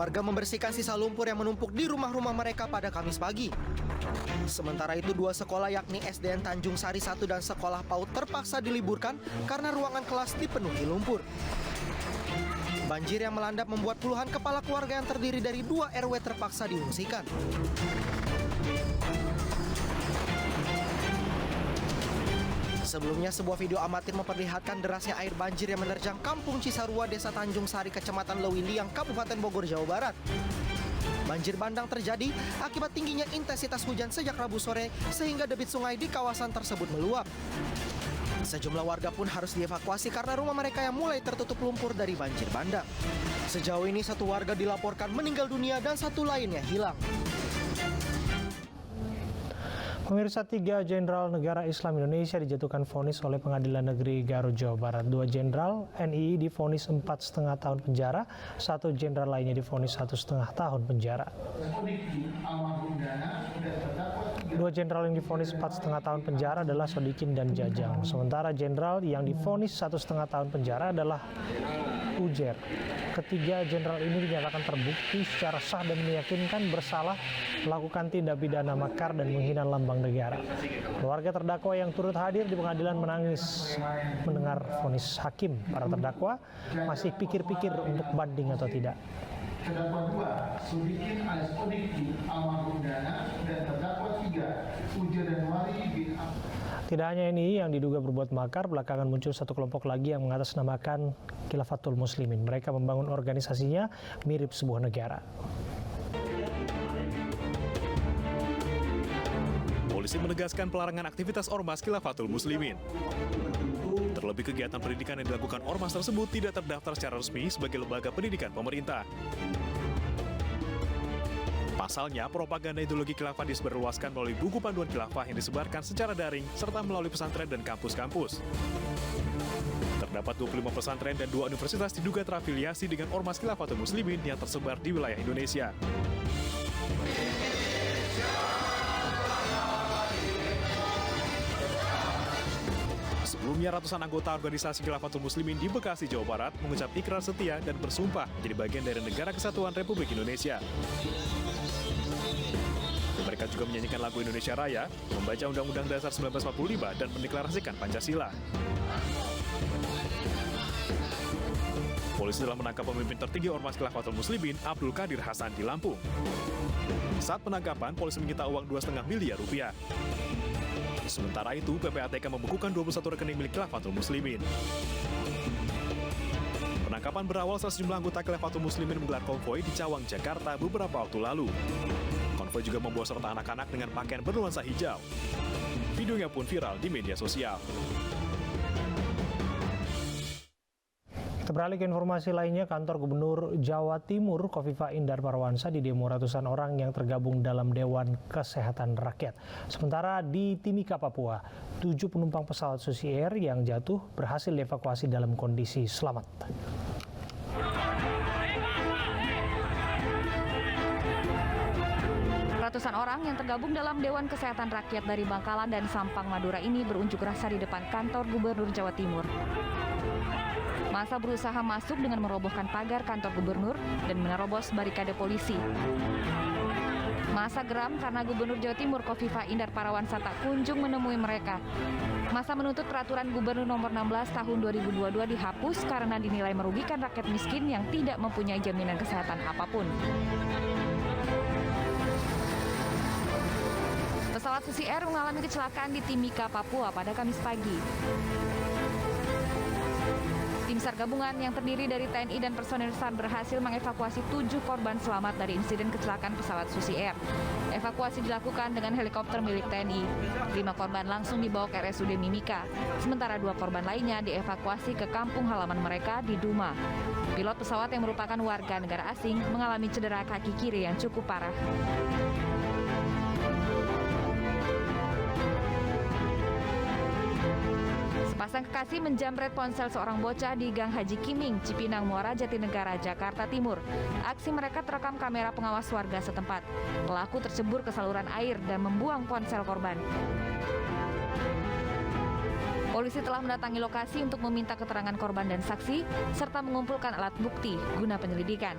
Warga membersihkan sisa lumpur yang menumpuk di rumah-rumah mereka pada Kamis pagi. Sementara itu, 2 sekolah yakni SDN Tanjung Sari 1 dan Sekolah PAUD terpaksa diliburkan karena ruangan kelas dipenuhi lumpur. Banjir yang melandap membuat puluhan kepala keluarga yang terdiri dari 2 RW terpaksa diungsikan. Sebelumnya, sebuah video amatir memperlihatkan derasnya air banjir yang menerjang Kampung Cisarua, Desa Tanjung Sari, Kecamatan Lewiliang, Kabupaten Bogor, Jawa Barat. Banjir bandang terjadi akibat tingginya intensitas hujan sejak Rabu sore sehingga debit sungai di kawasan tersebut meluap. Sejumlah warga pun harus dievakuasi karena rumah mereka yang mulai tertutup lumpur dari banjir bandang. Sejauh ini 1 warga dilaporkan meninggal dunia dan 1 lainnya hilang. Pemirsa, 3 jenderal negara Islam Indonesia dijatuhkan vonis oleh Pengadilan Negeri Garut, Jawa Barat. 2 jenderal NII divonis 4,5 tahun penjara, 1 jenderal lainnya divonis 1,5 tahun penjara. 2 jenderal yang divonis 4,5 tahun penjara adalah Sodikin dan Jajang. Sementara jenderal yang divonis 1,5 tahun penjara adalah Ujer. Ketiga jenderal ini dinyatakan terbukti secara sah dan meyakinkan bersalah melakukan tindak pidana makar dan menghina lambang negara. Keluarga terdakwa yang turut hadir di pengadilan menangis mendengar vonis hakim. Para terdakwa masih pikir-pikir untuk banding atau tidak. Terdakwa 2, Sodikin alias Odiki almarhum Dana, dan terdakwa 3, Ujer dan Wari bin Tidak hanya ini yang diduga berbuat makar, belakangan muncul satu kelompok lagi yang mengatasnamakan Khilafatul Muslimin. Mereka membangun organisasinya mirip sebuah negara. Polisi menegaskan pelarangan aktivitas Ormas Khilafatul Muslimin. Terlebih kegiatan pendidikan yang dilakukan Ormas tersebut tidak terdaftar secara resmi sebagai lembaga pendidikan pemerintah. Pasalnya, propaganda ideologi khilafah disebarluaskan melalui buku panduan khilafah yang disebarkan secara daring serta melalui pesantren dan kampus-kampus. Terdapat 25 pesantren dan 2 universitas diduga terafiliasi dengan Ormas Khilafatul Muslimin yang tersebar di wilayah Indonesia. Sebelumnya, ratusan anggota organisasi Khilafatul Muslimin di Bekasi, Jawa Barat mengucap ikrar setia dan bersumpah menjadi bagian dari Negara Kesatuan Republik Indonesia. Mereka juga menyanyikan lagu Indonesia Raya, membaca Undang-Undang Dasar 1945 dan mendeklarasikan Pancasila. Polisi telah menangkap pemimpin tertinggi Ormas Khilafatul Muslimin, Abdul Qadir Hasan, di Lampung. Saat penangkapan, polisi menyita uang 2,5 miliar rupiah. Sementara itu, PPATK membekukan 21 rekening milik Khilafatul Muslimin. Penangkapan berawal saat sejumlah anggota Khilafatul Muslimin menggelar konvoi di Cawang, Jakarta beberapa waktu lalu. Konvoi juga membawa serta anak-anak dengan pakaian bernuansa hijau. Videonya pun viral di media sosial. Kita beralih ke informasi lainnya. Kantor Gubernur Jawa Timur Khofifah Indar Parawansa didemo ratusan orang yang tergabung dalam Dewan Kesehatan Rakyat. Sementara di Timika, Papua, 7 penumpang pesawat Susi Air yang jatuh berhasil dievakuasi dalam kondisi selamat. Ratusan orang yang tergabung dalam Dewan Kesehatan Rakyat dari Bangkalan dan Sampang, Madura ini berunjuk rasa di depan kantor Gubernur Jawa Timur. Massa berusaha masuk dengan merobohkan pagar kantor gubernur dan menerobos barikade polisi. Massa geram karena Gubernur Jawa Timur Khofifah Indar Parawansa tak kunjung menemui mereka. Massa menuntut peraturan Gubernur nomor 16 tahun 2022 dihapus karena dinilai merugikan rakyat miskin yang tidak mempunyai jaminan kesehatan apapun. Pesawat Susi Air mengalami kecelakaan di Timika, Papua pada Kamis pagi. Tim SAR gabungan yang terdiri dari TNI dan personel SAR berhasil mengevakuasi 7 korban selamat dari insiden kecelakaan pesawat Susi Air. Evakuasi dilakukan dengan helikopter milik TNI. 5 korban langsung dibawa ke RSUD Mimika, sementara 2 korban lainnya dievakuasi ke kampung halaman mereka di Duma. Pilot pesawat yang merupakan warga negara asing mengalami cedera kaki kiri yang cukup parah. Sepasang kekasih menjamret ponsel seorang bocah di Gang Haji Kiming, Cipinang, Muara Jatinegara, Jakarta Timur. Aksi mereka terekam kamera pengawas warga setempat. Pelaku tercebur ke saluran air dan membuang ponsel korban. Polisi telah mendatangi lokasi untuk meminta keterangan korban dan saksi, serta mengumpulkan alat bukti guna penyelidikan.